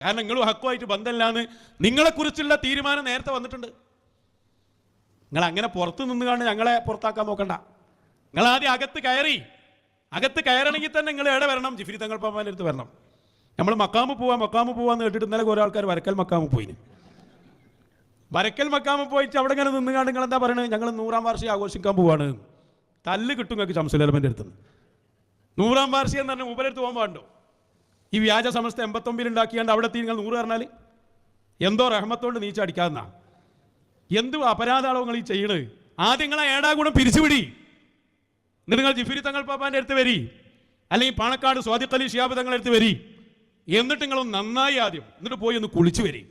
കാരണം നിങ്ങളും ഹക്കുമായിട്ട് ബന്ധമില്ലാന്ന് നിങ്ങളെക്കുറിച്ചുള്ള തീരുമാനം നേരത്തെ വന്നിട്ടുണ്ട്. നിങ്ങൾ അങ്ങനെ പുറത്ത് നിന്നുകൊണ്ട് ഞങ്ങളെ പുറത്താക്കാൻ നോക്കണ്ട. നിങ്ങൾ ആദ്യം അകത്ത് കയറണമെങ്കിൽ തന്നെ നിങ്ങൾ എവിടെ വരണം? ജിഫ്രി തങ്ങൾ പാപ്പാൻ്റെ അടുത്ത് വരണം. നമ്മൾ മക്കാമ് പോവാന്ന് കേട്ടിട്ട് ഇന്നലെ കുറേ ആൾക്കാർ വരക്കൽ മക്കാമ് പോയിന്. വരക്കൽ മക്കാമ് പോയിട്ട് അവിടെ ഇങ്ങനെ നിന്നുകാണ്ട് നിങ്ങൾ എന്താ പറയണത്? ഞങ്ങൾ 100-ാം വാർഷികം ആഘോഷിക്കാൻ പോവാണ്. തല്ല് കിട്ടും നിങ്ങൾക്ക് ശംസുലമൻ്റെ അടുത്ത് നിന്ന്. 100-ാം വാർഷികം എന്ന് പറഞ്ഞാൽ മൂപ്പരെടുത്ത് പോകാൻ പാടുണ്ടോ? ഈ വ്യാജ സമസ്ത 89 ഉണ്ടാക്കിയാണ്ട് അവിടെ നിങ്ങൾ 100 പറഞ്ഞാൽ എന്തോ റഹ്മത്തോണ്ട് നീച്ചടിക്കാതെന്നാ. എന്ത് അപരാധമാണോ നിങ്ങൾ ഈ ചെയ്യണത്? ആദ്യം നിങ്ങളെ ഏടാഗുണം പിരിച്ചുവിടി. എന്നിട്ട് നിങ്ങൾ ജിഫ്രി തങ്ങൾ പാപ്പാൻ്റെ അടുത്ത് വരി, അല്ലെങ്കിൽ പാണക്കാട് സ്വാദിഖ് അലി ശിഹാബ് തങ്ങളുടെ അടുത്ത് വരി. എന്നിട്ട് നിങ്ങളൊന്ന് നന്നായി ആദ്യം എന്നിട്ട് പോയി ഒന്ന് കുളിച്ചു വരി.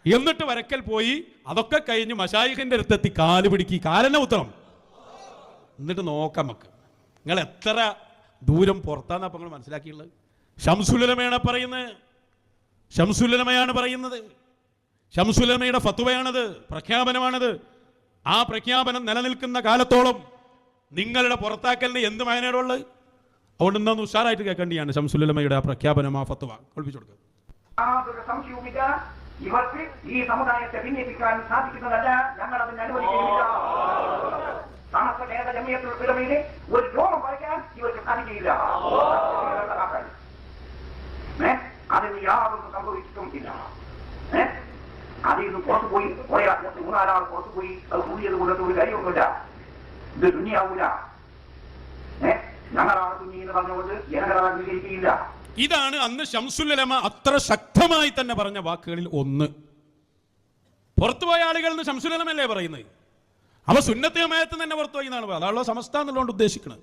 എന്നിട്ട് വരക്കൽ പോയി അതൊക്കെ കഴിഞ്ഞ് മശായിഖിൻ്റെ അടുത്തെത്തി കാല് പിടിക്കി, കാലെന്നെ ഉത്തരം. എന്നിട്ട് നോക്കാം നമുക്ക് നിങ്ങൾ എത്ര ദൂരം പുറത്താന്നാ അപ്പം നിങ്ങൾ മനസ്സിലാക്കിയുള്ളത്. ശംസുലമയാണ് പറയുന്നത്. ശംസുലമയുടെ ഫത്വയാണത്, പ്രഖ്യാപനമാണത്. ആ പ്രഖ്യാപനം നിലനിൽക്കുന്ന കാലത്തോളം നിങ്ങളുടെ പുറത്താക്കലിന് എന്ത് മാനേടുള്ളത്? അതുകൊണ്ട് ഇന്നൊന്ന് ഉഷാറായിട്ട് കേൾക്കേണ്ടിയാണ് ശംസുലമയുടെ ആ പ്രഖ്യാപനം, ആ ഫത്വ കേൾപ്പിച്ചു കൊടുക്കുക. ഇവർക്ക് ഈ സമുദായത്തെ ഭിന്നിപ്പിക്കാൻ സാധിക്കുന്നതല്ല, ഞങ്ങൾ അതിന് അനുവദിക്കുകയില്ല. സമസ്ത കേരള ജമിയത്തുൽ ഉലമയിലെ ഒരു രോഗം പറയാൻ ഇവർക്ക് സാധിക്കുകയില്ല. അതിന് യാതൊന്നും സംഭവിച്ചിട്ടുമില്ല. അതിൽ നിന്ന് പുറത്തുപോയി കുറെ 3-4 ആൾ പുറത്തുപോയി അത് കൂടിയത് കൊണ്ടത് ഒരു കാര്യമൊന്നുമില്ല. ഇത് ദുനിയാവൂല. ഞങ്ങളാണ് കുഞ്ഞി എന്ന് പറഞ്ഞുകൊണ്ട് ജനങ്ങളെ അംഗീകരിക്കുകയില്ല. ഇതാണ് അന്ന് ശംസുലമ അത്ര ശക്തമായി തന്നെ പറഞ്ഞ വാക്കുകളിൽ ഒന്ന്. പുറത്തുപോയ ആളുകൾ എന്ന് ശംസുലമല്ലേ പറയുന്നത്? അവ സുന്നത്ത് ജമാഅത്ത് തന്നെ പുറത്തുപോയി എന്നാണ്. അതാണല്ലോ സമസ്ത എന്നുള്ളതുകൊണ്ട് ഉദ്ദേശിക്കുന്നത്.